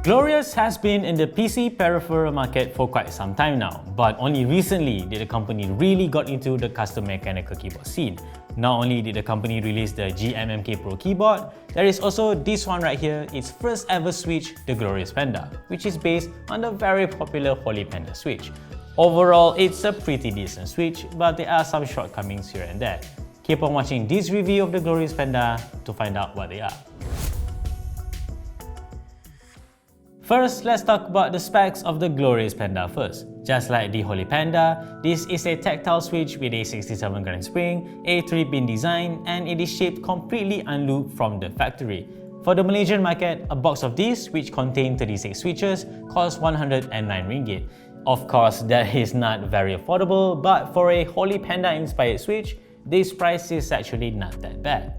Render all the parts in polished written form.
Glorious has been in the PC peripheral market for quite some time now, but only recently did the company really got into the custom mechanical keyboard scene. Not only did the company release the GMMK Pro keyboard, there is also this one right here, its first ever switch, the Glorious Panda, which is based on the very popular Holy Panda switch. Overall, it's a pretty decent switch, but there are some shortcomings here and there. Keep on watching this review of the Glorious Panda to find out what they are. First, let's talk about the specs of the Glorious Panda first. Just like the Holy Panda, this is a tactile switch with a 67-gram spring, a 3-pin design, and it is shipped completely unlooped from the factory. For the Malaysian market, a box of these, which contain 36 switches, costs 109 ringgit. Of course, that is not very affordable, but for a Holy Panda inspired switch, this price is actually not that bad.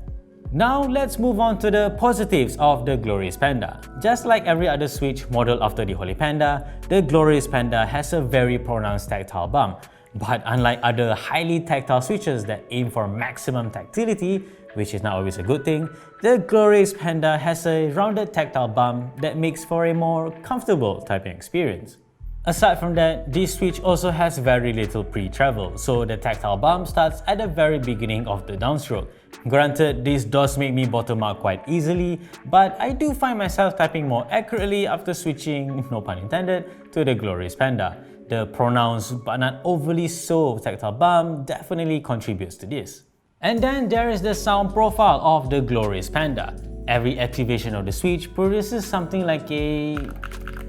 Now let's move on to the positives of the Glorious Panda. Just like every other switch modeled after the Holy Panda, the Glorious Panda has a very pronounced tactile bump. But unlike other highly tactile switches that aim for maximum tactility, which is not always a good thing, the Glorious Panda has a rounded tactile bump that makes for a more comfortable typing experience. Aside from that, this switch also has very little pre-travel, so the tactile bump starts at the very beginning of the downstroke. Granted, this does make me bottom out quite easily, but I do find myself typing more accurately after switching, no pun intended, to the Glorious Panda. The pronounced but not overly so tactile bump definitely contributes to this. And then there is the sound profile of the Glorious Panda. Every activation of the switch produces something like a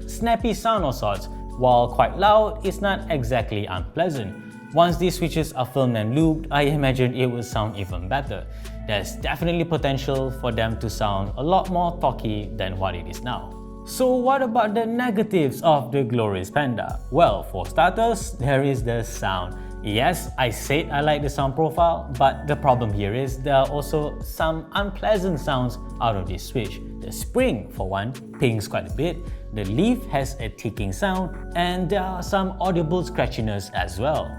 snappy sound of sorts. While quite loud, it's not exactly unpleasant. Once these switches are filmed and looped, I imagine it will sound even better. There's definitely potential for them to sound a lot more talky than what it is now. So what about the negatives of the Glorious Panda? Well, for starters, there is the sound. Yes, I said I like the sound profile, but the problem here is there are also some unpleasant sounds out of this switch. The spring, for one, pings quite a bit, the leaf has a ticking sound, and there are some audible scratchiness as well.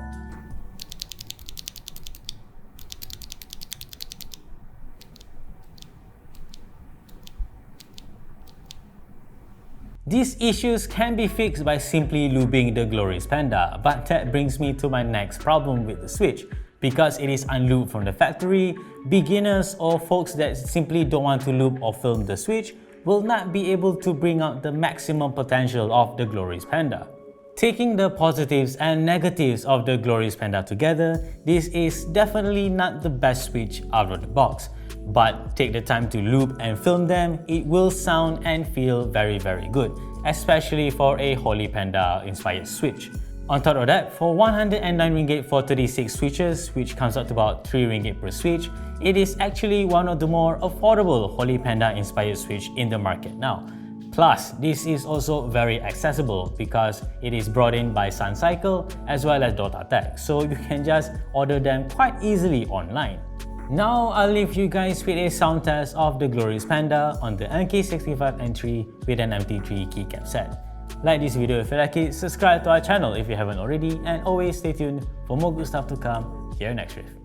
These issues can be fixed by simply lubing the Glorious Panda, but that brings me to my next problem with the switch. Because it is unlooped from the factory, beginners or folks that simply don't want to loop or film the switch will not be able to bring out the maximum potential of the Glorious Panda. Taking the positives and negatives of the Glorious Panda together, this is definitely not the best switch out of the box. But take the time to loop and film them, it will sound and feel very good, especially for a Holy Panda inspired switch. On top of that, for 109 ringgit for 36 switches, which comes out to about 3 ringgit per switch, it is actually one of the more affordable Holy Panda inspired switch in the market now. Plus, this is also very accessible because it is brought in by SunCycle as well as DotaTech, so you can just order them quite easily online. Now I'll leave you guys with a sound test of the Glorious Panda on the MK65N3 with an MT3 keycap set. Like this video if you like it, subscribe to our channel if you haven't already, and always stay tuned for more good stuff to come here next riff.